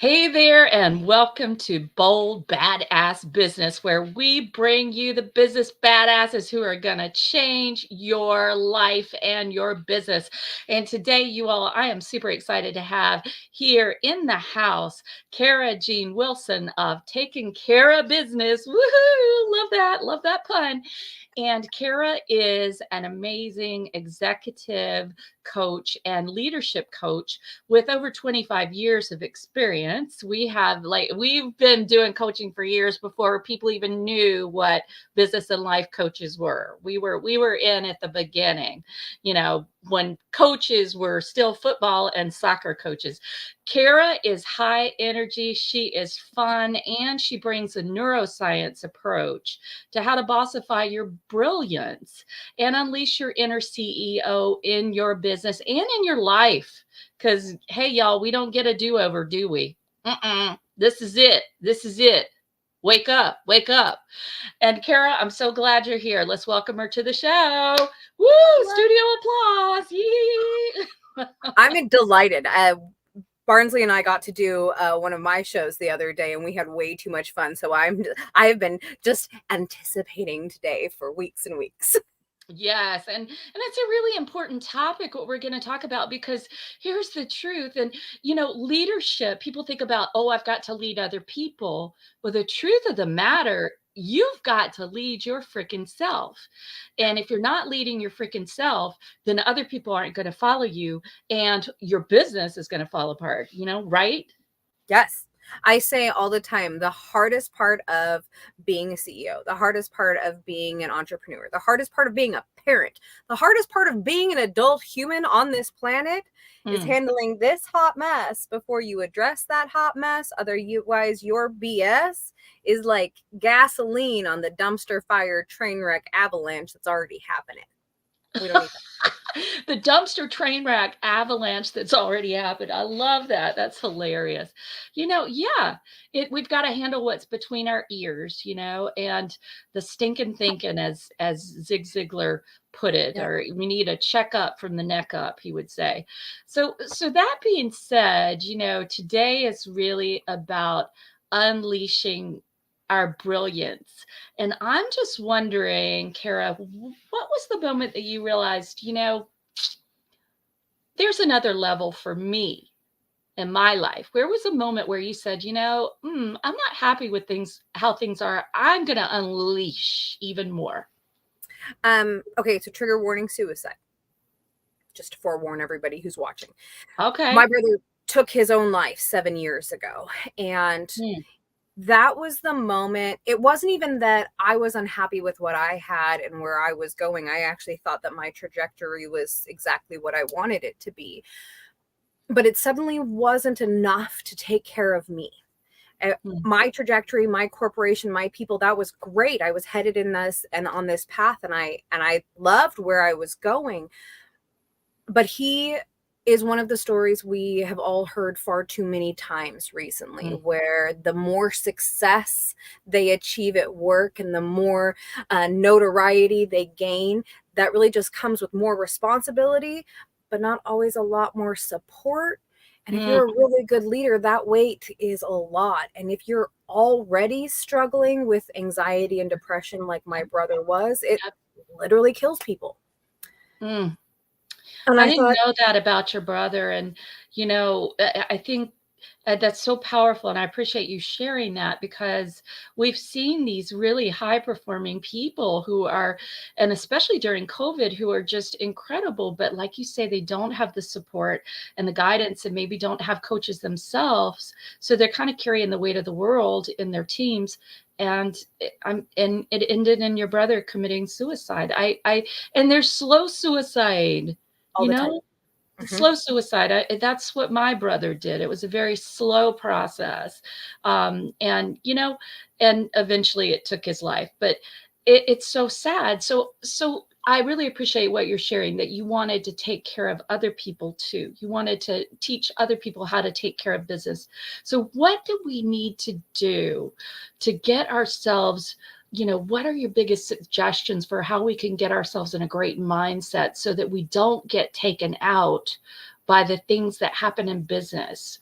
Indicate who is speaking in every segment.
Speaker 1: Hey there, and welcome to Bold Badass Business, where we bring you the business badasses who are going to change your life and your business. And today, you all, I am super excited to have here in the house Cara Jean Wilso0n of Taking Care of Business. Woohoo! Love that pun. And Cara is an amazing executive coach and leadership coach with over 25 years of experience. We've been doing coaching for years before people even knew what business and life coaches were. We were in at the beginning, when coaches were still football and soccer coaches. Cara is high energy, she is fun, and she brings a neuroscience approach to how to bossify your brilliance and unleash your inner CEO in your business and in your life. Because, hey, y'all, we don't get a do-over, do we? This is it. This is it. Wake up. Wake up. And Cara, I'm so glad you're here. Let's welcome her to the show. Woo! Studio applause. Yee!
Speaker 2: I'm delighted. Barnsley and I got to do one of my shows the other day, and we had way too much fun. So I have been just anticipating today for weeks and weeks.
Speaker 1: Yes, and it's a really important topic what we're going to talk about, because here's the truth. And leadership, people think about, oh, I've got to lead other people. Well, the truth of the matter, you've got to lead your freaking self. And if you're not leading your freaking self, then other people aren't going to follow you, and your business is going to fall apart, right?
Speaker 2: Yes. I say all the time, the hardest part of being a CEO, the hardest part of being an entrepreneur, the hardest part of being a parent, the hardest part of being an adult human on this planet is handling this hot mess before you address that hot mess. Otherwise, your BS is like gasoline on the dumpster fire train wreck avalanche that's already happening. We don't need that.
Speaker 1: The dumpster train wreck avalanche that's already happened. I love that. That's hilarious. Yeah, we've got to handle what's between our ears, and the stinking thinking, as Zig Ziglar put it, or we need a checkup from the neck up, he would say. So that being said, today is really about unleashing our brilliance. And I'm just wondering, Cara, what was the moment that you realized, there's another level for me in my life? Where was a moment where you said, I'm not happy with how things are. I'm going to unleash even more.
Speaker 2: Okay, so trigger warning: suicide. Just to forewarn everybody who's watching.
Speaker 1: Okay.
Speaker 2: My brother took his own life 7 years ago, and that was the moment. It wasn't even that I was unhappy with what I had and where I was going. I actually thought that my trajectory was exactly what I wanted it to be. But it suddenly wasn't enough to take care of me. My trajectory, my corporation, my people, that was great. I was headed in this and on this path, and I loved where I was going. But he is one of the stories we have all heard far too many times recently, where the more success they achieve at work and the more notoriety they gain, that really just comes with more responsibility, but not always a lot more support. And if you're a really good leader, that weight is a lot. And if you're already struggling with anxiety and depression like my brother was, it literally kills people.
Speaker 1: And I didn't know that about your brother. And, I think that's so powerful. And I appreciate you sharing that, because we've seen these really high performing people who are, and especially during COVID, who are just incredible. But like you say, they don't have the support and the guidance, and maybe don't have coaches themselves. So they're kind of carrying the weight of the world in their teams. And it ended in your brother committing suicide. And there's slow suicide.
Speaker 2: All the time.
Speaker 1: Slow suicide. That's what my brother did. It was a very slow process. And eventually it took his life, but it's so sad. So I really appreciate what you're sharing, that you wanted to take care of other people too. You wanted to teach other people how to take care of business. So what do we need to do to get ourselves, what are your biggest suggestions for how we can get ourselves in a great mindset so that we don't get taken out by the things that happen in business.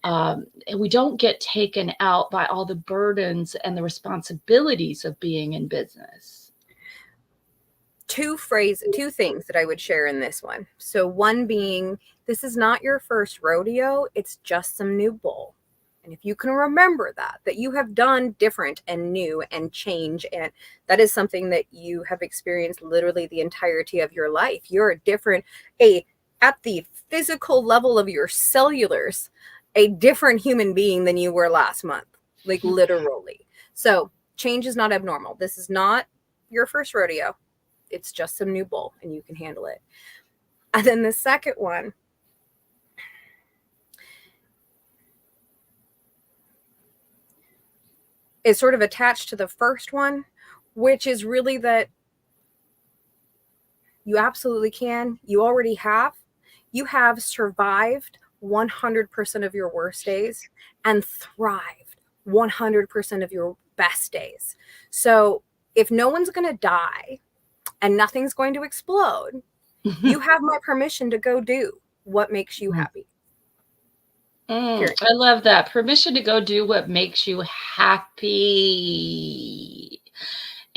Speaker 1: And we don't get taken out by all the burdens and the responsibilities of being in business.
Speaker 2: Two things that I would share in this one. So one being, this is not your first rodeo, it's just some new bull. And if you can remember that you have done different and new and change, and that is something that you have experienced literally the entirety of your life. You're at the physical level of your cellulars, a different human being than you were last month, like literally. So change is not abnormal. This is not your first rodeo. It's just some new bull, and you can handle it. And then the second one is sort of attached to the first one, which is really that you absolutely can. You already have. You have survived 100% of your worst days and thrived 100% of your best days. So if no one's going to die and nothing's going to explode, you have my permission to go do what makes you happy.
Speaker 1: I love that. Permission to go do what makes you happy.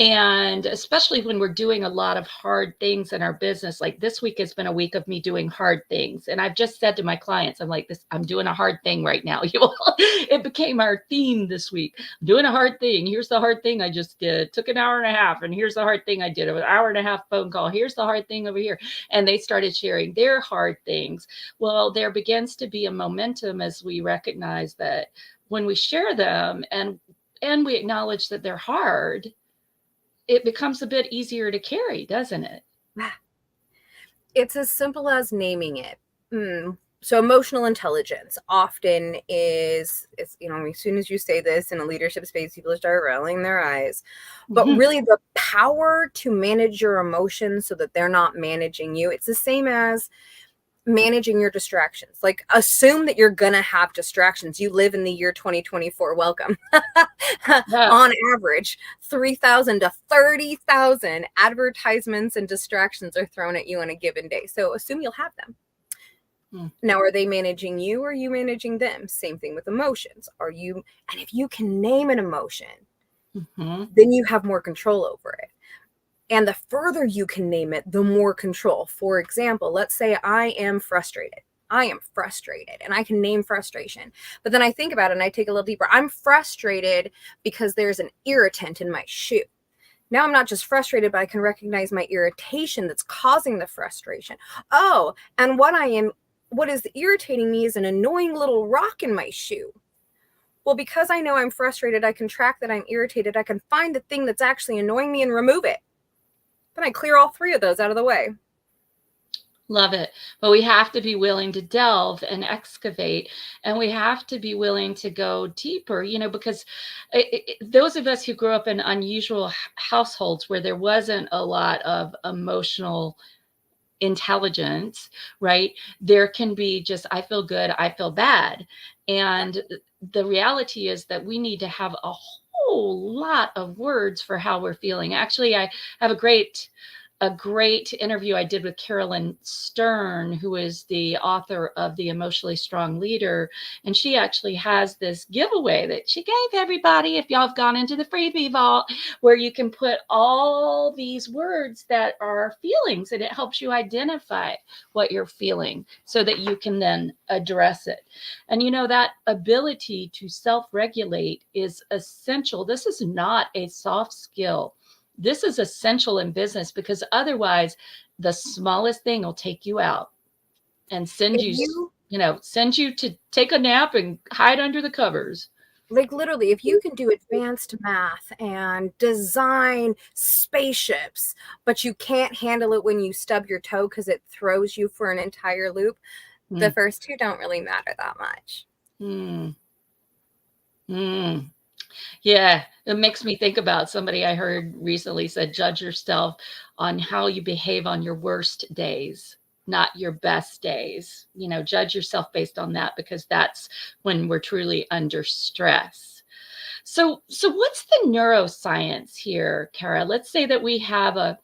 Speaker 1: And especially when we're doing a lot of hard things in our business, like this week has been a week of me doing hard things. And I've just said to my clients, I'm like, I'm doing a hard thing right now. It became our theme this week. I'm doing a hard thing. Here's the hard thing I just did. Took an hour and a half. And here's the hard thing I did. An hour and a half phone call. Here's the hard thing over here. And they started sharing their hard things. Well, there begins to be a momentum as we recognize that when we share them and we acknowledge that they're hard, it becomes a bit easier to carry, doesn't it?
Speaker 2: It's as simple as naming it. So emotional intelligence often is, as soon as you say this in a leadership space, people start rolling their eyes. But really the power to manage your emotions so that they're not managing you. It's the same as managing your distractions. Like, assume that you're gonna have distractions. You live in the year 2024. Welcome. On average, 3,000 to 30,000 advertisements and distractions are thrown at you on a given day. So assume you'll have them. Now, are they managing you or are you managing them? Same thing with emotions. And if you can name an emotion, then you have more control over it. And the further you can name it, the more control. For example, let's say I am frustrated. And I can name frustration. But then I think about it and I take a little deeper. I'm frustrated because there's an irritant in my shoe. Now I'm not just frustrated, but I can recognize my irritation that's causing the frustration. Oh, and what is irritating me is an annoying little rock in my shoe. Well, because I know I'm frustrated, I can track that I'm irritated. I can find the thing that's actually annoying me and remove it. Then I clear all three of those out of the way.
Speaker 1: Love it. But we have to be willing to delve and excavate, and we have to be willing to go deeper, because those of us who grew up in unusual households where there wasn't a lot of emotional intelligence, right? There can be just, I feel good, I feel bad. And the reality is that we need to have a whole lot of words for how we're feeling. Actually, I have a great interview I did with Carolyn Stern, who is the author of The Emotionally Strong Leader. And she actually has this giveaway that she gave everybody, if y'all have gone into the freebie vault, where you can put all these words that are feelings, and it helps you identify what you're feeling so that you can then address it. And that ability to self-regulate is essential. This is not a soft skill. This is essential in business, because otherwise the smallest thing will take you out and send you to take a nap and hide under the covers.
Speaker 2: Like, literally, if you can do advanced math and design spaceships, but you can't handle it when you stub your toe because it throws you for an entire loop, the first two don't really matter that much.
Speaker 1: Yeah, it makes me think about somebody I heard recently said, judge yourself on how you behave on your worst days, not your best days. Judge yourself based on that, because that's when we're truly under stress. So what's the neuroscience here, Cara? Let's say that we have a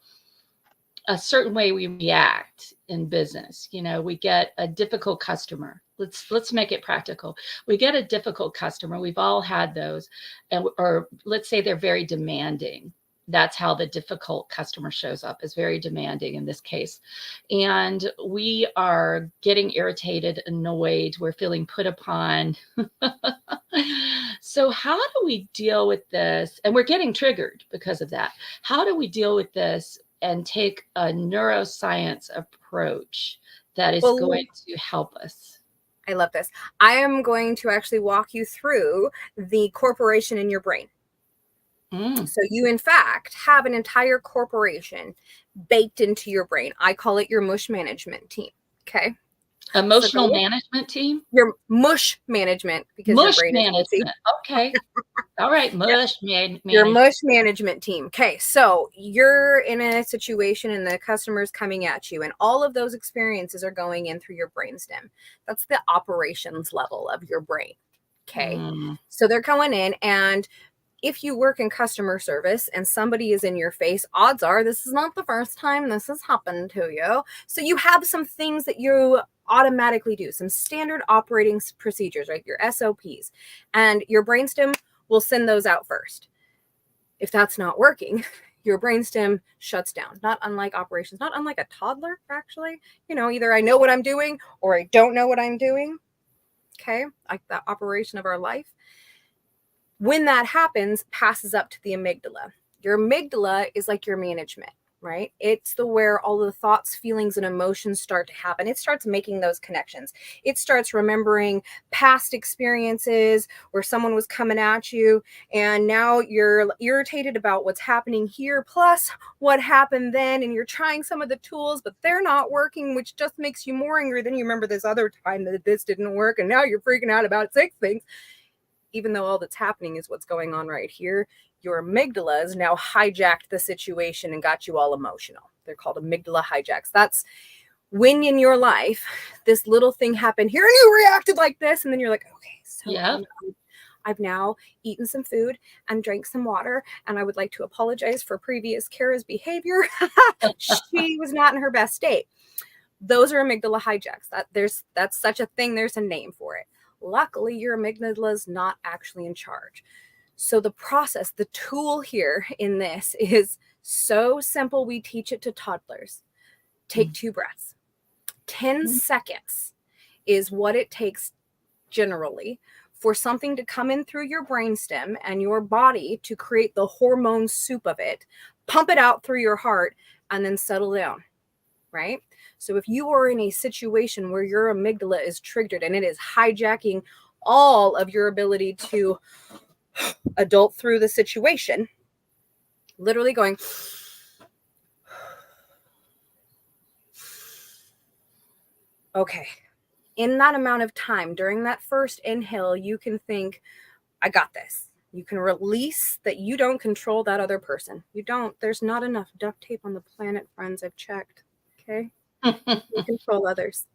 Speaker 1: certain way we react in business. We get a difficult customer. Let's make it practical. We get a difficult customer. We've all had those, or let's say they're very demanding. That's how the difficult customer shows up, is very demanding in this case. And we are getting irritated, annoyed, we're feeling put upon. So how do we deal with this? And we're getting triggered because of that. How do we deal with this and take a neuroscience approach that is going to help us?
Speaker 2: I love this. I am going to actually walk you through the corporation in your brain. So you, in fact, have an entire corporation baked into your brain. I call it your mush management team. Okay.
Speaker 1: Emotional management team?
Speaker 2: Your mush management, because
Speaker 1: mush
Speaker 2: your brain
Speaker 1: management.
Speaker 2: Is
Speaker 1: okay. All right. Mush management.
Speaker 2: Your mush management team. Okay. So you're in a situation and the customer's coming at you, and all of those experiences are going in through your brainstem. That's the operations level of your brain. Okay. So they're going in, and if you work in customer service and somebody is in your face, odds are this is not the first time this has happened to you. So you have some things that you automatically do, some standard operating procedures, right? Your SOPs, and your brainstem will send those out first. If that's not working, your brainstem shuts down. Not unlike operations, not unlike a toddler, actually. Either I know what I'm doing or I don't know what I'm doing. Okay, like the operation of our life. When that happens, passes up to the amygdala. Your amygdala is like your management, right? It's where all the thoughts, feelings, and emotions start to happen. It starts making those connections. It starts remembering past experiences where someone was coming at you, and now you're irritated about what's happening here, plus what happened then, and you're trying some of the tools, but they're not working, which just makes you more angry. Then you remember this other time that this didn't work, and now you're freaking out about 6 things. Even though all that's happening is what's going on right here, your amygdala has now hijacked the situation and got you all emotional. They're called amygdala hijacks. That's when in your life this little thing happened here and you reacted like this, and then you're like, okay, so I've now eaten some food and drank some water, and I would like to apologize for previous Cara's behavior. She was not in her best state. Those are amygdala hijacks. That's such a thing. There's a name for it. Luckily, your amygdala is not actually in charge. So the process, the tool here in this is so simple. We teach it to toddlers. Take 2 breaths. 10 seconds is what it takes generally for something to come in through your brainstem and your body to create the hormone soup of it, pump it out through your heart, and then settle down, right? So if you are in a situation where your amygdala is triggered and it is hijacking all of your ability to adult through the situation, literally going, okay, in that amount of time, during that first inhale, you can think, I got this. You can release that you don't control that other person. You don't. There's not enough duct tape on the planet, friends. I've checked. Okay. You control others.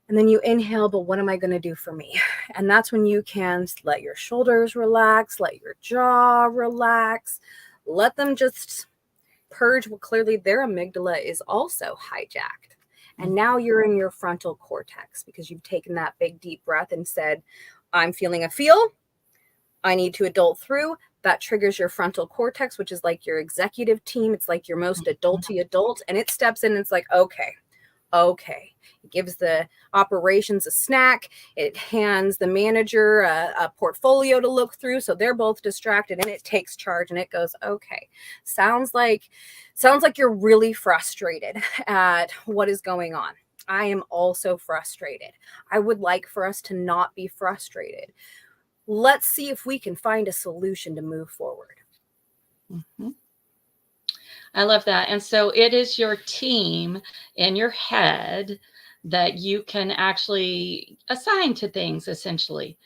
Speaker 2: And then you inhale, but what am I going to do for me? And that's when you can let your shoulders relax, let your jaw relax, let them just purge. Well, clearly their amygdala is also hijacked. And now you're in your frontal cortex because you've taken that big deep breath and said, I'm feeling a feel. I need to adult through. That triggers your frontal cortex, which is like your executive team. It's like your most adulty adult. And it steps in and it's like, okay. It gives the operations a snack. It hands the manager a portfolio to look through. So they're both distracted, and it takes charge and it goes, okay, sounds like you're really frustrated at what is going on. I am also frustrated. I would like for us to not be frustrated. Let's see if we can find a solution to move forward.
Speaker 1: I love that. And so it is your team in your head that you can actually assign to things, essentially,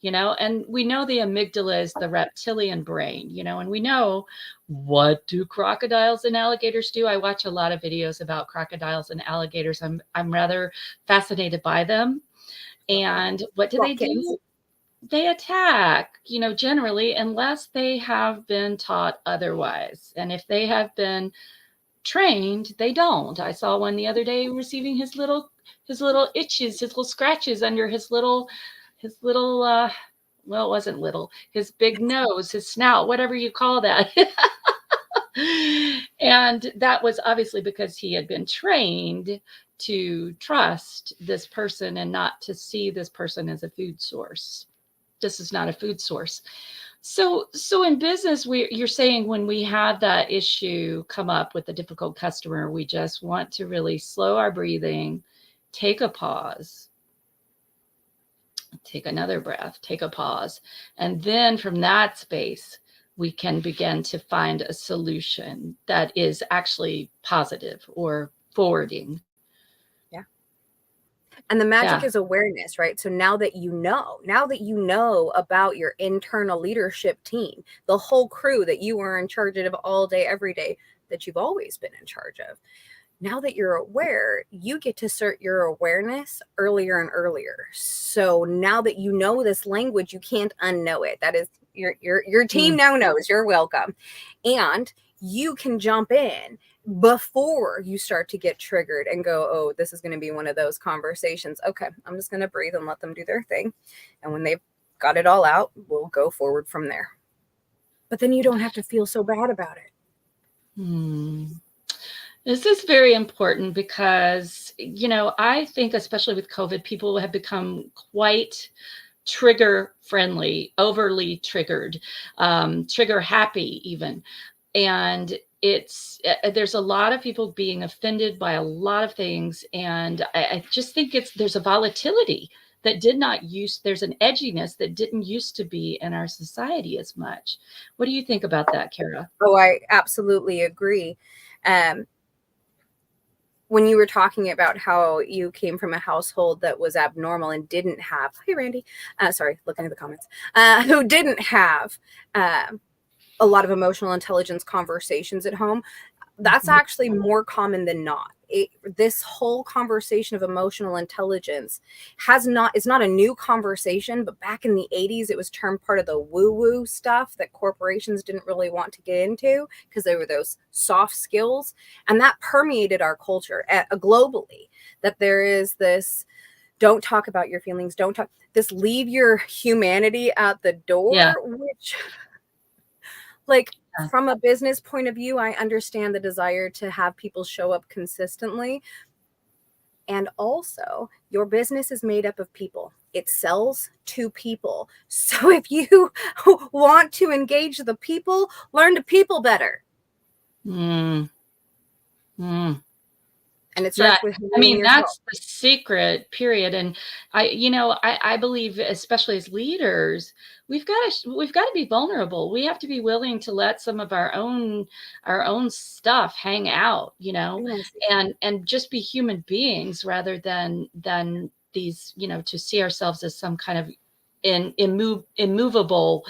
Speaker 1: and we know the amygdala is the reptilian brain, and we know, what do crocodiles and alligators do? I watch a lot of videos about crocodiles and alligators. I'm rather fascinated by them. And what do they do? They attack, generally, unless they have been taught otherwise. And if they have been trained, they don't. I saw one the other day receiving his little itches, his little scratches under his little well, it wasn't little, his big nose, his snout, whatever you call that. And that was obviously because he had been trained to trust this person and not to see this person as a food source. This is not a food source. So in business, you're saying when we have that issue come up with a difficult customer, we just want to really slow our breathing, take a pause, take another breath, take a pause. And then from that space, we can begin to find a solution that is actually positive or forwarding.
Speaker 2: Yeah. And the magic
Speaker 1: Yeah.
Speaker 2: is awareness, right? So now that you know about your internal leadership team, the whole crew that you are in charge of all day, every day, that you've always been in charge of. Now that you're aware, you get to assert your awareness earlier and earlier. So now that you know this language, you can't unknow it. That is your team now knows. You're welcome. And you can jump in before you start to get triggered and go, oh, this is going to be one of those conversations. Okay, I'm just going to breathe and let them do their thing. And when they've got it all out, we'll go forward from there. But then you don't have to feel so bad about it.
Speaker 1: This is very important because, I think especially with COVID, people have become quite trigger friendly, overly triggered, trigger happy even. And there's a lot of people being offended by a lot of things. And I just think there's a volatility that there's an edginess that didn't used to be in our society as much. What do you think about that, Cara?
Speaker 2: Oh, I absolutely agree. When you were talking about how you came from a household that was abnormal and didn't have, hey, Randy, sorry, looking at the comments, who didn't have a lot of emotional intelligence conversations at home, that's actually more common than not. This whole conversation of emotional intelligence is not a new conversation, but back in the 80s, it was termed part of the woo-woo stuff that corporations didn't really want to get into because they were those soft skills. And that permeated our culture globally, that there is this, don't talk about your feelings, leave your humanity at the door, which, like, from a business point of view, I understand the desire to have people show up consistently. And also, your business is made up of people. It sells to people. So if you want to engage the people, learn to people better. And it starts with yourself.
Speaker 1: That's the secret, period. And I believe, especially as leaders, we've got to be vulnerable. We have to be willing to let some of our own stuff hang out, and just be human beings rather than these, to see ourselves as some kind of immovable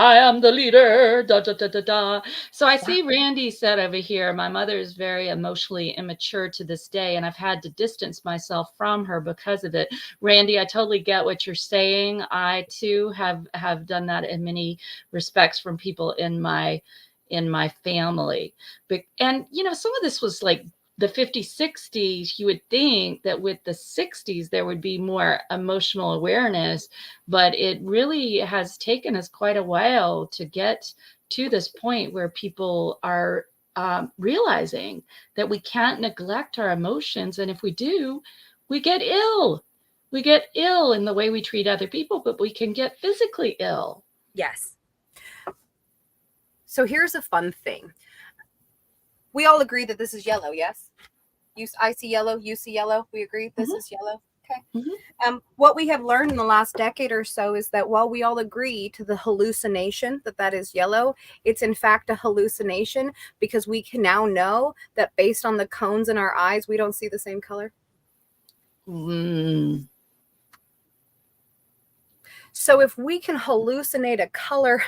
Speaker 1: I am the leader, da, da, da, da, da. So I see Randy said over here, my mother is very emotionally immature to this day, and I've had to distance myself from her because of it. Randy, I totally get what you're saying. I too have done that in many respects from people in my family. And, some of this was like the 50s, 60s. You would think that with the 60s, there would be more emotional awareness, but it really has taken us quite a while to get to this point where people are realizing that we can't neglect our emotions. And if we do, we get ill. We get ill in the way we treat other people, but we can get physically ill.
Speaker 2: Yes. So here's a fun thing. We all agree that this is yellow, yes? I see yellow, you see yellow. We agree this is yellow. Okay. What we have learned in the last decade or so is that while we all agree to the hallucination that is yellow, it's in fact a hallucination because we can now know that based on the cones in our eyes, we don't see the same color. So if we can hallucinate a color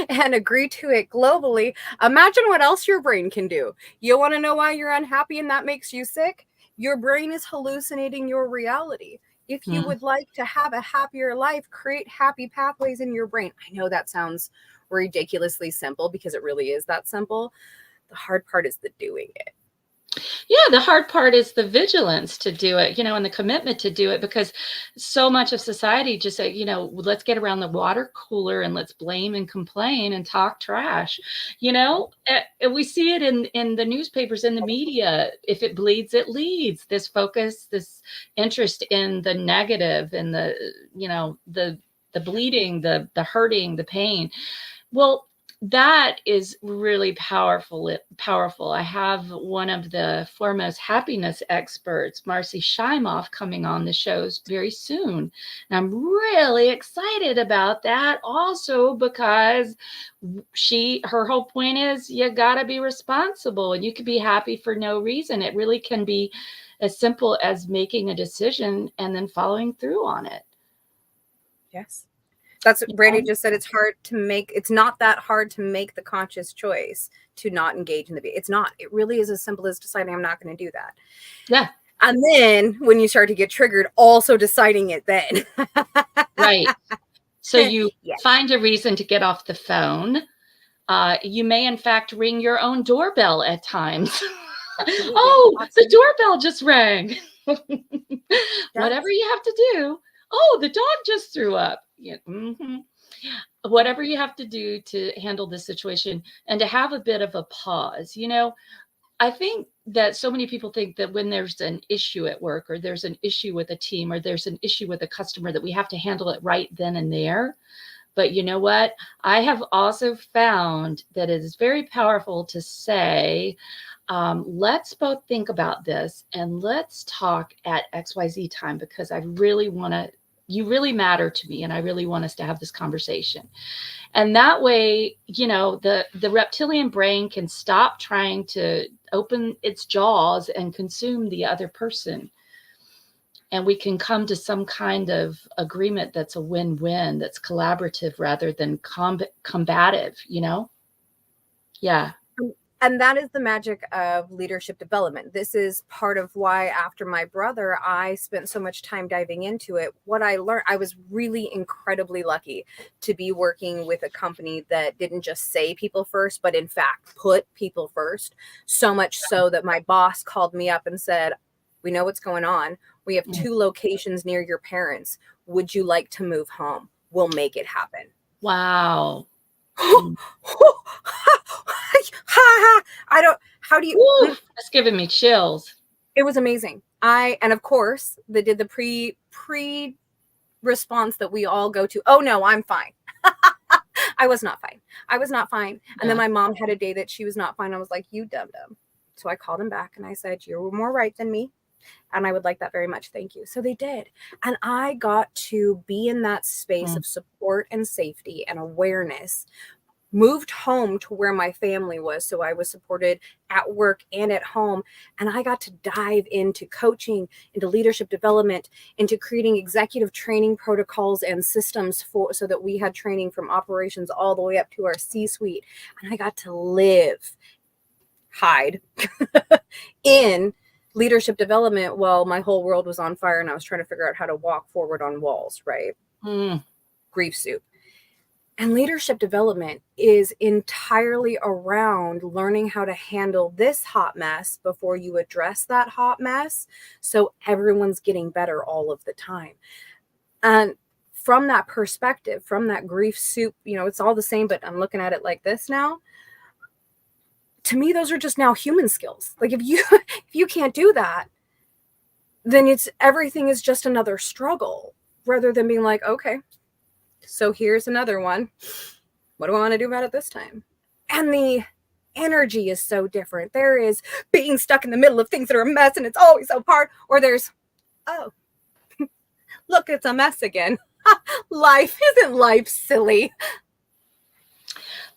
Speaker 2: and agree to it globally, imagine what else your brain can do. You want to know why you're unhappy and that makes you sick? Your brain is hallucinating your reality. If you would like to have a happier life, create happy pathways in your brain. I know that sounds ridiculously simple because it really is that simple. The hard part is the doing it.
Speaker 1: Yeah, the hard part is the vigilance to do it, and the commitment to do it, because so much of society just say, let's get around the water cooler and let's blame and complain and talk trash. And we see it in the newspapers, in the media. If it bleeds, it leads. This focus, this interest in the negative and the bleeding, the hurting, the pain. Well, that is really powerful. I have one of the foremost happiness experts, Marcy Shimoff, coming on the shows very soon. And I'm really excited about that also, because her whole point is you got to be responsible, and you can be happy for no reason. It really can be as simple as making a decision and then following through on it.
Speaker 2: Yes. That's what Brandy just said. It's not that hard to make the conscious choice to not engage in the behavior. It's not. It really is as simple as deciding I'm not going to do that.
Speaker 1: Yeah.
Speaker 2: And then when you start to get triggered, also deciding it then.
Speaker 1: Right. So you find a reason to get off the phone. You may, in fact, ring your own doorbell at times. Oh, the doorbell just rang. Whatever you have to do. Oh, the dog just threw up. Yeah. Mm-hmm. Whatever you have to do to handle this situation, and to have a bit of a pause. I think that so many people think that when there's an issue at work, or there's an issue with a team, or there's an issue with a customer, that we have to handle it right then and there. But you know what? I have also found that it is very powerful to say, let's both think about this, and let's talk at XYZ time, because you really matter to me, and I really want us to have this conversation. And that way, the reptilian brain can stop trying to open its jaws and consume the other person. And we can come to some kind of agreement that's a win-win, that's collaborative rather than combative, Yeah.
Speaker 2: And that is the magic of leadership development. This is part of why, after my brother, I spent so much time diving into it. What I learned, I was really incredibly lucky to be working with a company that didn't just say people first, but in fact put people first. So much so that my boss called me up and said, "We know what's going on. We have 2 locations near your parents. Would you like to move home? We'll make it happen."
Speaker 1: Wow.
Speaker 2: How do you?
Speaker 1: Woo, that's giving me chills.
Speaker 2: It was amazing. And of course they did the pre response that we all go to. Oh no, I'm fine. I was not fine. And then my mom had a day that she was not fine. I was like, you dumb. So I called him back and I said, you were more right than me, and I would like that very much. Thank you. So they did. And I got to be in that space of support and safety and awareness. Moved home to where my family was, so I was supported at work and at home. And I got to dive into coaching, into leadership development, into creating executive training protocols and systems so that we had training from operations all the way up to our C-suite. And I got to hide in leadership development while my whole world was on fire and I was trying to figure out how to walk forward on walls, right? Grief soup. And leadership development is entirely around learning how to handle this hot mess before you address that hot mess, so everyone's getting better all of the time. And from that perspective, from that grief soup, it's all the same, but I'm looking at it like this now. To me, those are just now human skills. Like if you can't do that, then everything is just another struggle, rather than being like, okay, so here's another one. What do I want to do about it this time? And the energy is so different. There is being stuck in the middle of things that are a mess and it's always so hard. Or there's, oh, look, it's a mess again. Isn't life silly?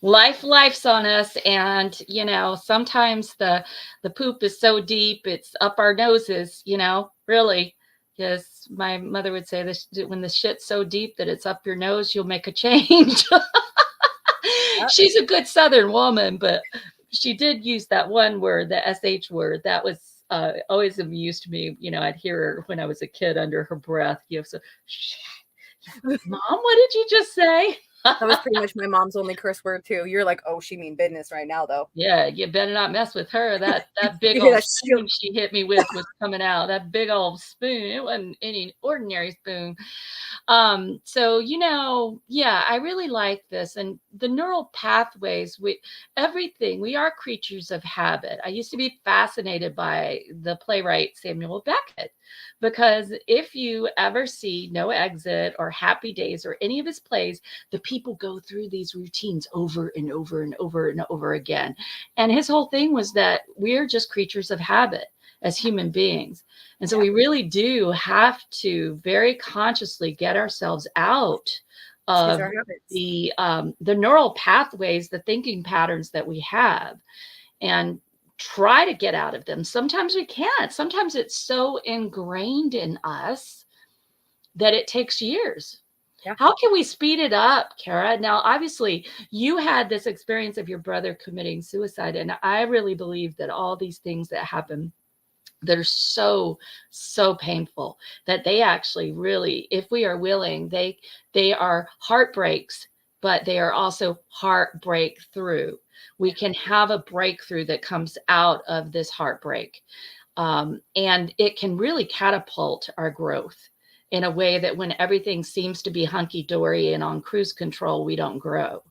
Speaker 1: Life's on us. And, sometimes the poop is so deep, it's up our noses, really. Yes, my mother would say this: when the shit's so deep that it's up your nose, you'll make a change. She's a good Southern woman, but she did use that one word, the SH word. That was always amused me. I'd hear her when I was a kid under her breath. So, shit. Mom, what did you just say?
Speaker 2: That was pretty much my mom's only curse word too. You're like, oh, she mean business right now, though.
Speaker 1: Yeah, you better not mess with her. That big
Speaker 2: You hear
Speaker 1: old
Speaker 2: that?
Speaker 1: spoon she hit me with was coming out. That big old spoon. It wasn't any ordinary spoon. So, yeah, I really like this. And the neural pathways, everything, we are creatures of habit. I used to be fascinated by the playwright Samuel Beckett, because if you ever see No Exit or Happy Days or any of his plays, the people go through these routines over and over and over and over again. And his whole thing was that we're just creatures of habit as human beings. And so we really do have to very consciously get ourselves out
Speaker 2: Choose
Speaker 1: of
Speaker 2: our habits.
Speaker 1: the neural pathways, the thinking patterns that we have, and try to get out of them. Sometimes we can't. Sometimes it's so ingrained in us that it takes years.
Speaker 2: Yeah.
Speaker 1: How can we speed it up, Cara? Now, obviously, you had this experience of your brother committing suicide, and I really believe that all these things that happen that are so painful, that they actually really, if we are willing, they are heartbreaks, but they are also heartbreak through. We can have a breakthrough that comes out of this heartbreak, and it can really catapult our growth in a way that when everything seems to be hunky-dory and on cruise control, we don't grow.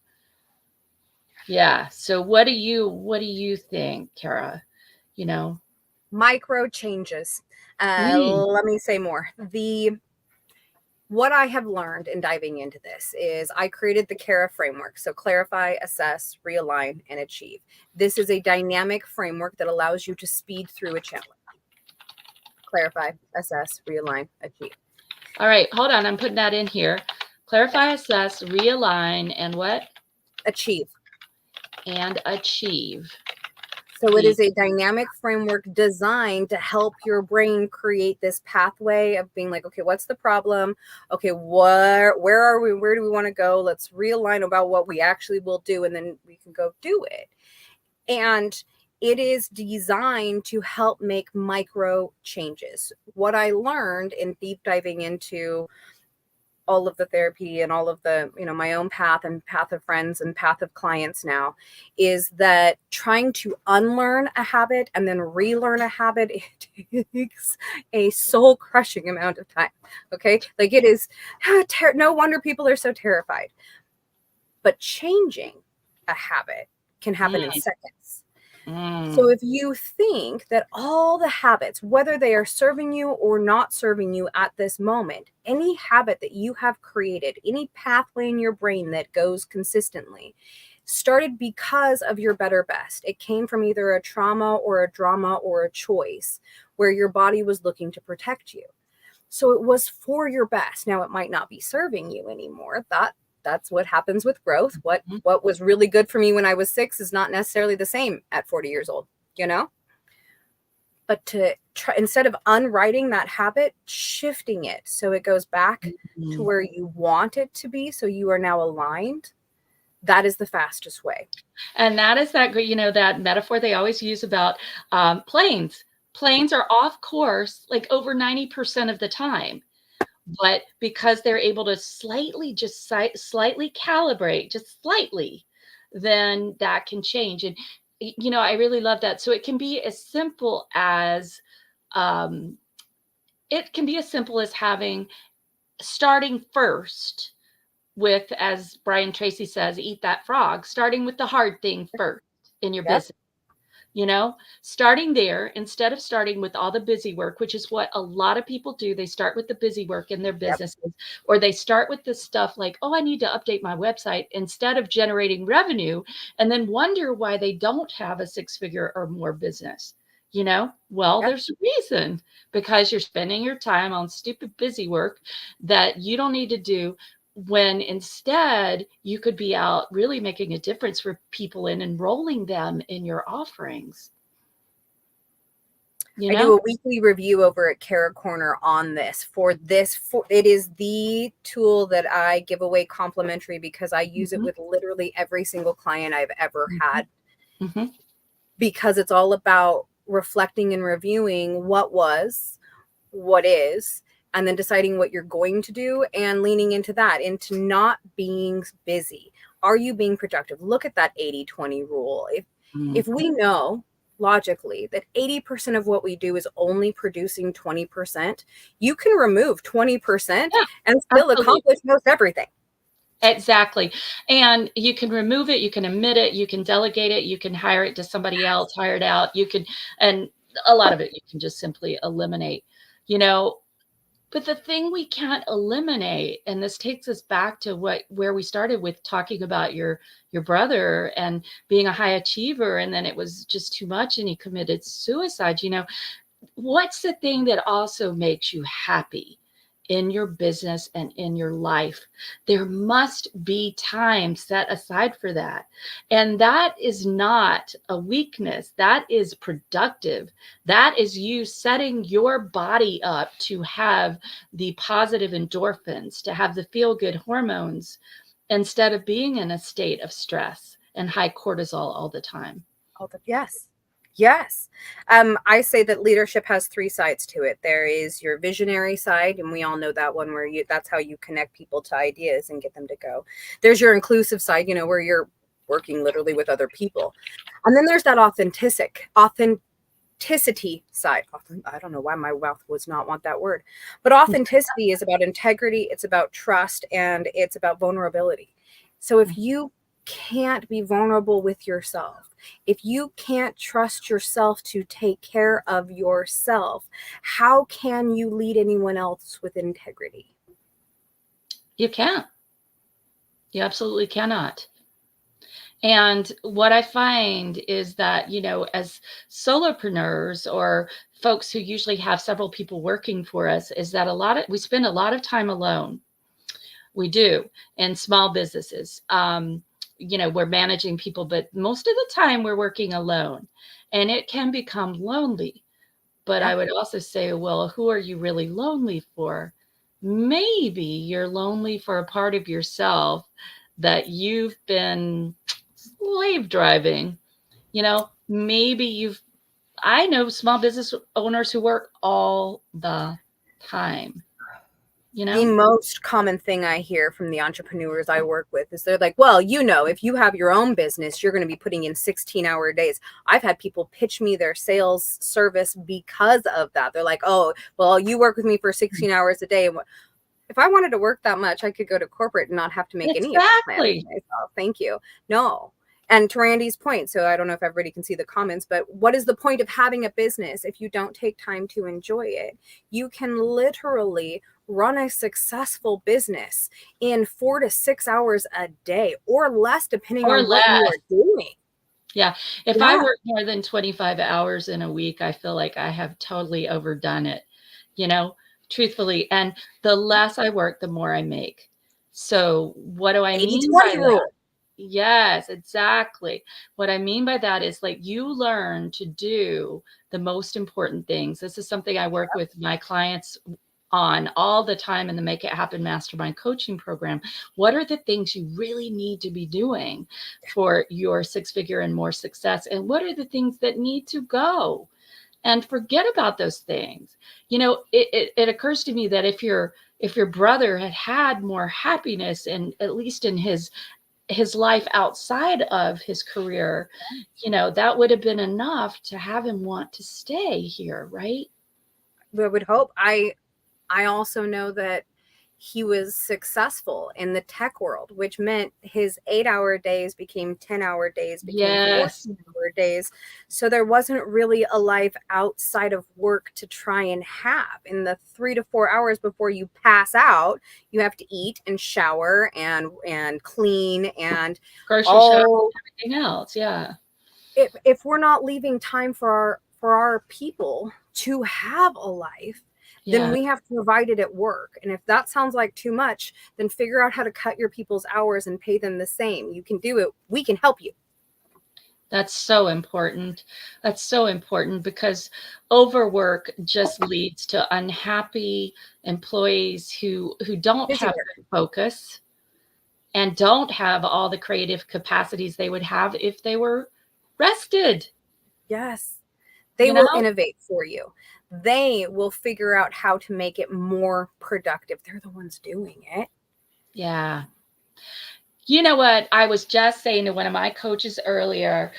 Speaker 1: Yeah. So what do you think, Cara?
Speaker 2: Micro changes. Let me say more. What I have learned in diving into this is I created the CARA framework. So clarify, assess, realign, and achieve. This is a dynamic framework that allows you to speed through a challenge. Clarify, assess, realign, achieve.
Speaker 1: All right, hold on. I'm putting that in here. Clarify, assess, realign, and what?
Speaker 2: Achieve.
Speaker 1: And achieve.
Speaker 2: So it is a dynamic framework designed to help your brain create this pathway of being like, okay, what's the problem? Okay, where are we? Where do we want to go? Let's realign about what we actually will do, and then we can go do it. And it is designed to help make micro changes. What I learned in deep diving into all of the therapy and all of the, my own path and path of friends and path of clients now, is that trying to unlearn a habit and then relearn a habit, it takes a soul crushing amount of time. Okay. Like it is, no wonder people are so terrified. But changing a habit can happen in seconds. So if you think that all the habits, whether they are serving you or not serving you at this moment, any habit that you have created, any pathway in your brain that goes consistently, started because of your better best. It came from either a trauma or a drama or a choice where your body was looking to protect you. So it was for your best. Now it might not be serving you anymore. That's what happens with growth. What was really good for me when I was 6 is not necessarily the same at 40 years old, But to try, instead of unwriting that habit, shifting it so it goes back to where you want it to be, so you are now aligned, that is the fastest way.
Speaker 1: And that is that great, that metaphor they always use about planes. Planes are off course like over 90% of the time. But because they're able to slightly calibrate, just slightly, then that can change. And, I really love that. So it can be as simple as, starting first with, as Brian Tracy says, eat that frog, starting with the hard thing first in your business. Starting there instead of starting with all the busy work, which is what a lot of people do. They start with the busy work in their businesses, or they start with the stuff like, oh, I need to update my website, instead of generating revenue, and then wonder why they don't have a 6-figure or more business. There's a reason, because you're spending your time on stupid busy work that you don't need to do, when instead you could be out really making a difference for people and enrolling them in your offerings.
Speaker 2: I do a weekly review over at Cara Corner on this. It is the tool that I give away complimentary because I use it with literally every single client I've ever had. Because it's all about reflecting and reviewing what was, what is, and then deciding what you're going to do and leaning into that, into not being busy. Are you being productive? Look at that 80-20 rule. If we know logically that 80% of what we do is only producing 20%, you can remove 20%
Speaker 1: Yeah,
Speaker 2: and still
Speaker 1: absolutely.
Speaker 2: accomplish most everything.
Speaker 1: Exactly. And you can remove it, you can omit it, you can delegate it, you can hire it to somebody else, hire it out. You can, and a lot of it you can just simply eliminate, you know. But the thing we can't eliminate, and this takes us back to where we started with talking about your brother and being a high achiever, and then it was just too much and he committed suicide, you know. What's the thing that also makes you happy in your business and in your life? There must be time set aside for that. And that is not a weakness. That is productive. That is you setting your body up to have the positive endorphins, to have the feel good hormones, instead of being in a state of stress and high cortisol all the time.
Speaker 2: Yes. Yes. I say that leadership has three sides to it. There is your visionary side, and we all know that one, where that's how you connect people to ideas and get them to go. There's your inclusive side, where you're working literally with other people. And then there's that authenticity side. I don't know why my mouth was not want that word, but authenticity is about integrity, it's about trust, and it's about vulnerability. So if you can't be vulnerable with yourself, if you can't trust yourself to take care of yourself, how can you lead anyone else with integrity?
Speaker 1: You can't. You absolutely cannot. And what I find is that, as solopreneurs or folks who usually have several people working for us, is that we spend a lot of time alone. We do in small businesses. We're managing people, but most of the time we're working alone, and it can become lonely. But I would also say, well, who are you really lonely for? Maybe you're lonely for a part of yourself that you've been slave driving. Maybe I know small business owners who work all the time.
Speaker 2: The most common thing I hear from the entrepreneurs I work with is they're like, well, if you have your own business, you're going to be putting in 16-hour days. I've had people pitch me their sales service because of that. They're like, oh, well, you work with me for 16 hours a day. And if I wanted to work that much, I could go to corporate and not have to make any of the plans myself. Thank you. No. And to Randy's point, so I don't know if everybody can see the comments, but what is the point of having a business if you don't take time to enjoy it? You can literally run a successful business in 4 to 6 hours a day or less, depending on what you are doing.
Speaker 1: Yeah. If I work more than 25 hours in a week, I feel like I have totally overdone it, truthfully. And the less I work, the more I make. So what do I mean by that? Rule. Yes, exactly. What I mean by that is, like, you learn to do the most important things. This is something I work with my clients on all the time in the Make It Happen Mastermind coaching program. What are the things you really need to be doing for your six-figure and more success? And what are the things that need to go? And forget about those things. It occurs to me that if your brother had more happiness, and at least in his life outside of his career, that would have been enough to have him want to stay here, right?
Speaker 2: We would hope. I also know that he was successful in the tech world, which meant his 8-hour days became 10-hour days, became 14-hour days. So there wasn't really a life outside of work to try and have. In the 3 to 4 hours before you pass out, you have to eat and shower and clean and
Speaker 1: grocery shop and everything else. Yeah.
Speaker 2: If we're not leaving time for our people to have a life, then we have to provide it at work. And if that sounds like too much, then figure out how to cut your people's hours and pay them the same. You can do it. We can help you.
Speaker 1: That's so important. That's so important, because overwork just leads to unhappy employees who don't have good focus and don't have all the creative capacities they would have if they were rested.
Speaker 2: Yes. They will innovate for you. they will figure out how to make it more productive. They're the ones doing it.
Speaker 1: Yeah. You know what? I was just saying to one of my coaches earlier,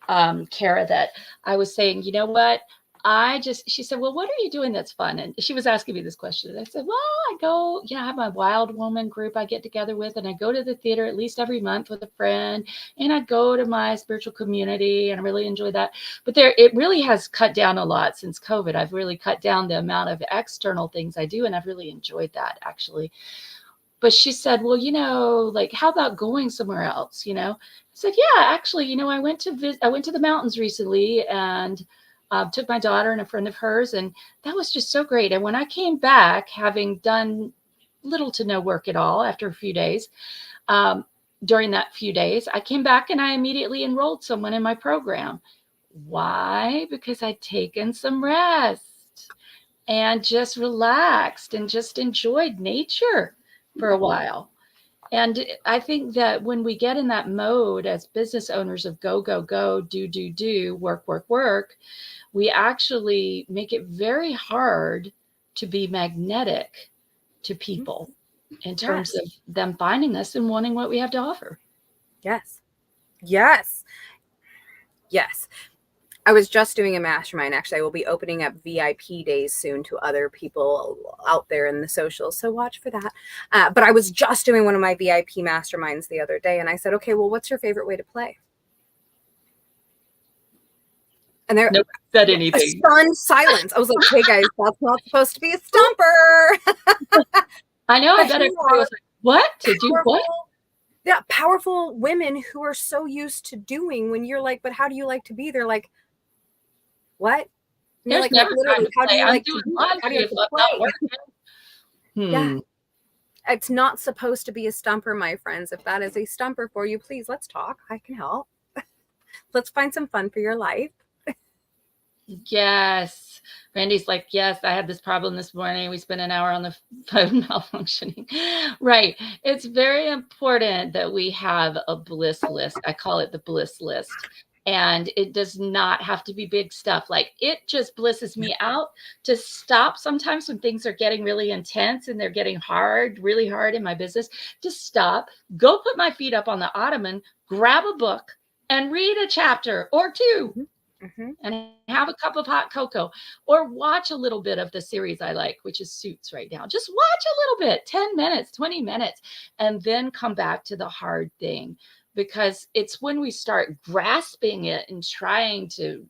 Speaker 1: Cara, that I was saying, you know what? She said, well, what are you doing that's fun? And she was asking me this question. And I said, well, I go, I have my wild woman group I get together with, and I go to the theater at least every month with a friend, and I go to my spiritual community, and I really enjoy that. But it really has cut down a lot since COVID. I've really cut down the amount of external things I do, and I've really enjoyed that, actually. But she said, well, like, how about going somewhere else? I said, yeah, actually, I went to the mountains recently, and took my daughter and a friend of hers, and that was just so great. And when I came back, having done little to no work at all after a few days, during that few days, I came back and I immediately enrolled someone in my program. Why? Because I'd taken some rest and just relaxed and just enjoyed nature for a while. And I think that when we get in that mode as business owners of go, go, go, do, work, work, work, we actually make it very hard to be magnetic to people in terms of them finding us and wanting what we have to offer.
Speaker 2: Yes. Yes. Yes. I was just doing a mastermind. Actually, I will be opening up VIP days soon to other people out there in the socials. So watch for that. But I was just doing one of my VIP masterminds the other day. And I said, okay, well, what's your favorite way to play? And there
Speaker 1: Nobody said anything.
Speaker 2: A stunned silence. I was like, hey guys, that's not supposed to be a stumper.
Speaker 1: I know. I bet everybody was like, what? To do what?
Speaker 2: Yeah, powerful women who are so used to doing, when you're like, but how do you like to be? They're like, what? And you're like literally, how do you like to be? How do you like to play? Yeah. It's not supposed to be a stumper, my friends. If that is a stumper for you, please, let's talk. I can help. Let's find some fun for your life.
Speaker 1: Yes. Randy's like, yes, I had this problem this morning. We spent an hour on the phone malfunctioning. Right. It's very important that we have a bliss list. I call it the bliss list. And it does not have to be big stuff. Like, it just blisses me out to stop sometimes when things are getting really intense and they're getting hard, really hard in my business. Just stop, go put my feet up on the ottoman, grab a book and read a chapter or two. And have a cup of hot cocoa, or watch a little bit of the series I like, which is Suits right now. Just watch a little bit, 10 minutes, 20 minutes, and then come back to the hard thing, because it's when we start grasping it and trying to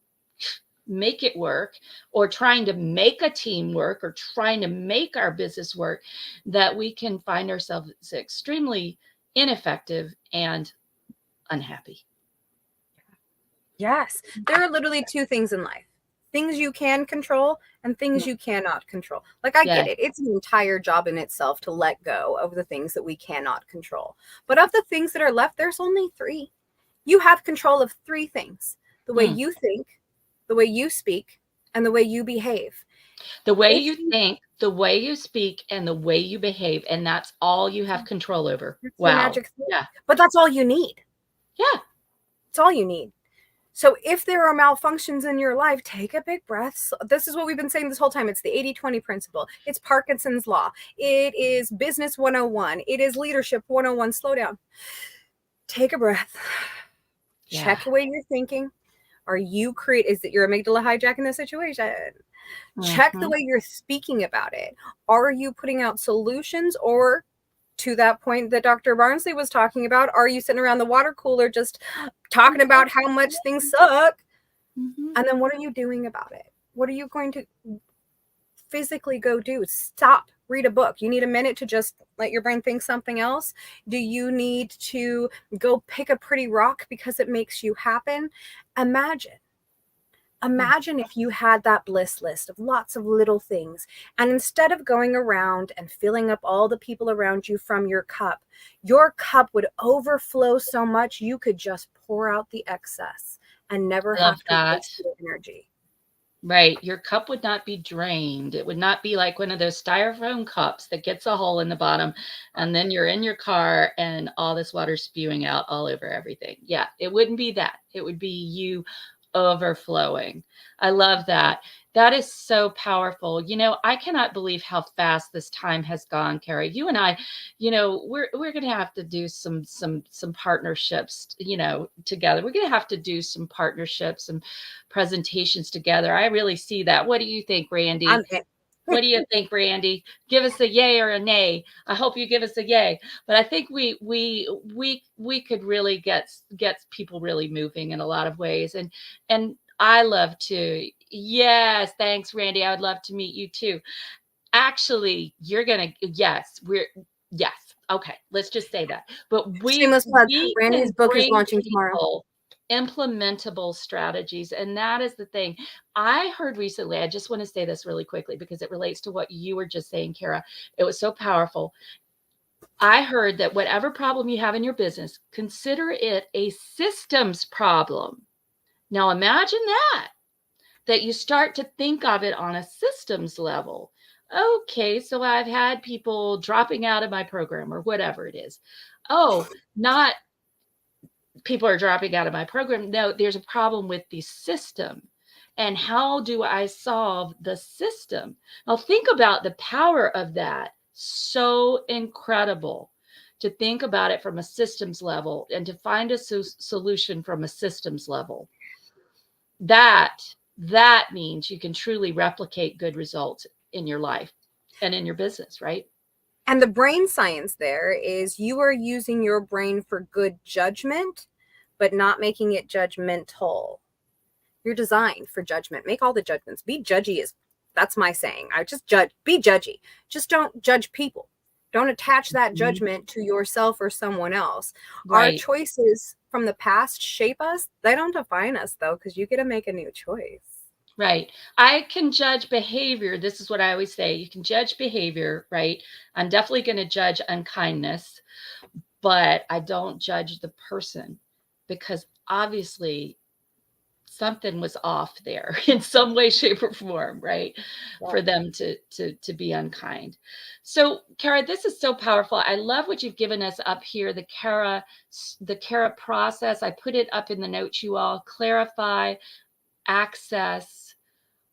Speaker 1: make it work, or trying to make a team work, or trying to make our business work, that we can find ourselves extremely ineffective and unhappy.
Speaker 2: Yes. There are literally two things in life: things you can control and things you cannot control. Like, I get it. It's an entire job in itself to let go of the things that we cannot control. But of the things that are left, there's only three. You have control of three things: the way you think, the way you speak, and the way you behave.
Speaker 1: The way you think, the way you speak, and the way you behave. And that's all you have control over. Wow.
Speaker 2: Magic thing. Yeah. But that's all you need.
Speaker 1: Yeah.
Speaker 2: It's all you need. So if there are malfunctions in your life, take a big breath. This is what we've been saying this whole time. It's the 80-20 principle. It's Parkinson's law. It is business 101. It is leadership 101. Slow down. Take a breath. Yeah. Check the way you're thinking. Is it your amygdala hijacking the situation? Check the way you're speaking about it. Are you putting out solutions, or, to that point that Dr. Barnsley was talking about, are you sitting around the water cooler just talking about how much things suck? And then what are you doing about it? What are you going to physically go do? Stop, read a book. You need a minute to just let your brain think something else? Do you need to go pick a pretty rock because it makes you happen? Imagine if you had that bliss list of lots of little things, and instead of going around and filling up all the people around you from your cup would overflow so much you could just pour out the excess and never have to waste your energy.
Speaker 1: Right. Your cup would not be drained. It would not be like one of those styrofoam cups that gets a hole in the bottom, and then you're in your car and all this water spewing out all over everything. Yeah, it wouldn't be that. It would be you overflowing. I love that. That is so powerful. I cannot believe how fast this time has gone, Carrie. You and I, we're going to have to do some partnerships, together. We're going to have to do some partnerships and presentations together. I really see that. What do you think, Randy? What do you think, Randy? Give us a yay or a nay. I hope you give us a yay. But I think we could really get people really moving in a lot of ways. And I love to. Yes, thanks, Randy. I would love to meet you too. Actually, you're gonna. Yes, yes. Okay, let's just say that. But
Speaker 2: Shameless plug.
Speaker 1: we
Speaker 2: Randy's
Speaker 1: can
Speaker 2: book is
Speaker 1: bring
Speaker 2: launching tomorrow.
Speaker 1: people implementable strategies. And that is the thing. I heard recently, I just want to say this really quickly because it relates to what you were just saying, Cara. It was so powerful. I heard that whatever problem you have in your business, consider it a systems problem. Now imagine that you start to think of it on a systems level. Okay, so I've had people dropping out of my program or whatever it is. Oh, not people are dropping out of my program. No, there's a problem with the system. And how do I solve the system? Now, think about the power of that. So incredible to think about it from a systems level and to find a solution from a systems level. That means you can truly replicate good results in your life and in your business, right?
Speaker 2: And the brain science there is you are using your brain for good judgment, but not making it judgmental. You're designed for judgment. Make all the judgments. Be judgy. That's my saying. I just judge. Be judgy. Just don't judge people. Don't attach that judgment to yourself or someone else. Right. Our choices from the past shape us. They don't define us, though, because you get to make a new choice.
Speaker 1: Right. I can judge behavior. This is what I always say. You can judge behavior, right? I'm definitely going to judge unkindness, but I don't judge the person because obviously something was off there in some way, shape, or form, right? Yeah. For them to be unkind. So, Cara, this is so powerful. I love what you've given us up here, the Cara process. I put it up in the notes, you all. Clarify, access,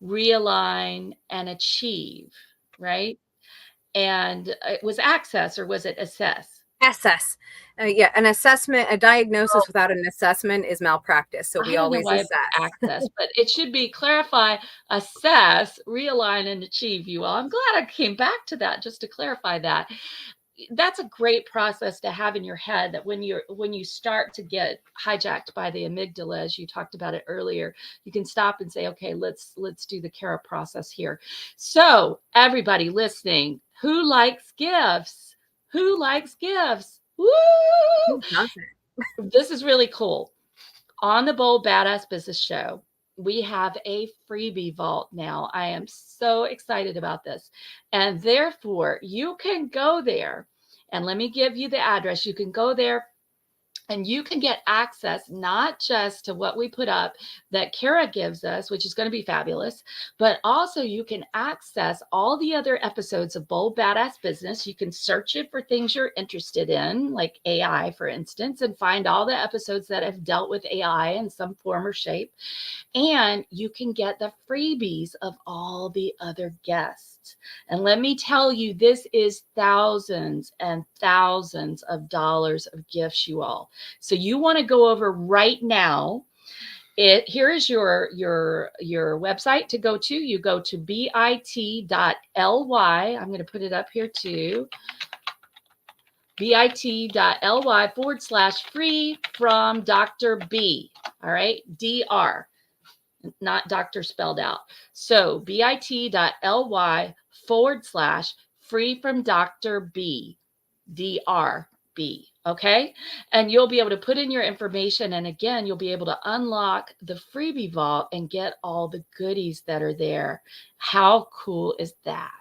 Speaker 1: realign, and achieve, right? And it was access, or was it assess?
Speaker 2: Assess. Yeah, an assessment, a diagnosis without an assessment is malpractice. So we always assess.
Speaker 1: Access, but it should be clarify, assess, realign, and achieve, you all. I'm glad I came back to that just to clarify that. That's a great process to have in your head, that when you start to get hijacked by the amygdala, as you talked about it earlier, you can stop and say, okay, let's do the Cara process here. So everybody listening, who likes gifts? Who likes gifts? Woo!
Speaker 2: Who doesn't?
Speaker 1: This is really cool. On the Bold Badass Business Show, we have a freebie vault now. I am so excited about this. And therefore, you can go there, and let me give you the address. You can go there and you can get access not just to what we put up that Cara gives us, which is going to be fabulous, but also you can access all the other episodes of Bold Badass Business. You can search it for things you're interested in, like AI, for instance, and find all the episodes that have dealt with AI in some form or shape. And you can get the freebies of all the other guests. And let me tell you, this is thousands and thousands of dollars of gifts, you all. So you want to go over right now. Here is your website to go to. You go to bit.ly. I'm going to put it up here too. bit.ly/free from Dr. B. All right, DR, not doctor spelled out. So bit.ly/free from Dr. B, DRB. Okay. And you'll be able to put in your information. And again, you'll be able to unlock the freebie vault and get all the goodies that are there. How cool is that?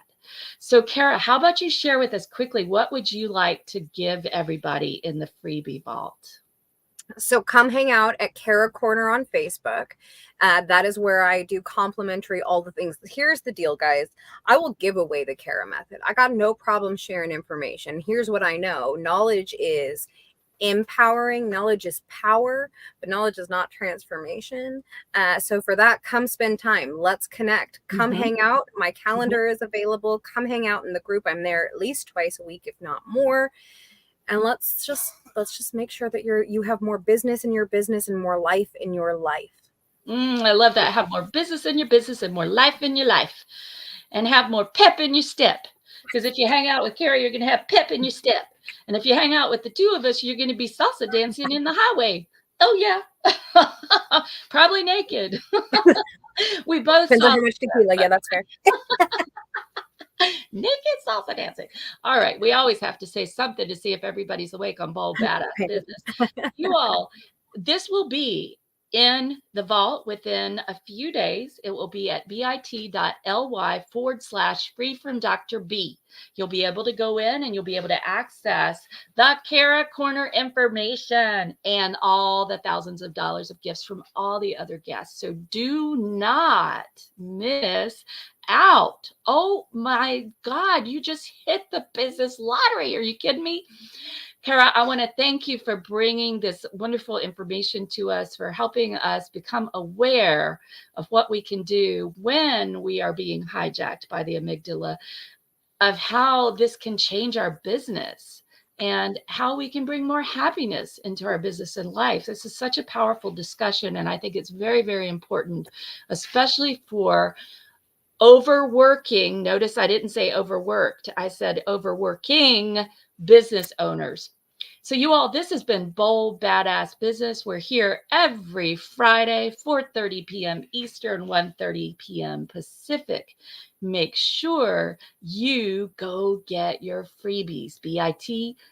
Speaker 1: So, Cara, how about you share with us quickly, what would you like to give everybody in the freebie vault?
Speaker 2: So come hang out at Cara Corner on Facebook. That is where I do complimentary all the things. Here's the deal, guys. I will give away the Cara method. I got no problem sharing information. Here's what I know. Knowledge is empowering. Knowledge is power, but knowledge is not transformation. So for that, come spend time. Let's connect. Come hang out. My calendar is available. Come hang out in the group. I'm there at least twice a week, if not more. And let's just make sure that you have more business in your business and more life in your life.
Speaker 1: I love that. Have more business in your business and more life in your life, and have more pep in your step. Because if you hang out with Cara, you're going to have pep in your step. And if you hang out with the two of us, you're going to be salsa dancing in the highway. Oh, yeah. Probably naked. We both
Speaker 2: Depends on
Speaker 1: saw
Speaker 2: how much tequila. Yeah, that's fair.
Speaker 1: naked salsa dancing. All right. We always have to say something to see if everybody's awake on Bold Badass Business. You all, this will be in the vault within a few days. It will be at bit.ly/free from Dr. B. You'll be able to go in and you'll be able to access the Cara Corner information and all the thousands of dollars of gifts from all the other guests. So do not miss out. Oh my God, you just hit the business lottery. Are you kidding me? Cara, I want to thank you for bringing this wonderful information to us, for helping us become aware of what we can do when we are being hijacked by the amygdala, of how this can change our business and how we can bring more happiness into our business and life. This is such a powerful discussion, and I think it's very, very important, especially for overworking. Notice I didn't say overworked. I said overworking business owners. So you all, this has been Bold Badass Business. We're here every Friday, 4:30 p.m. Eastern, 1:30 p.m. Pacific. Make sure you go get your freebies, bit.ly/free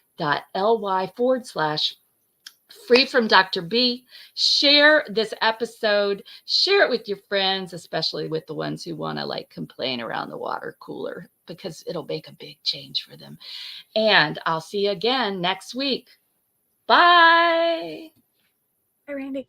Speaker 1: from Dr. B. Share this episode, share it with your friends, especially with the ones who want to like complain around the water cooler, because it'll make a big change for them. And I'll see you again next week. Bye.
Speaker 2: Hi, Randy.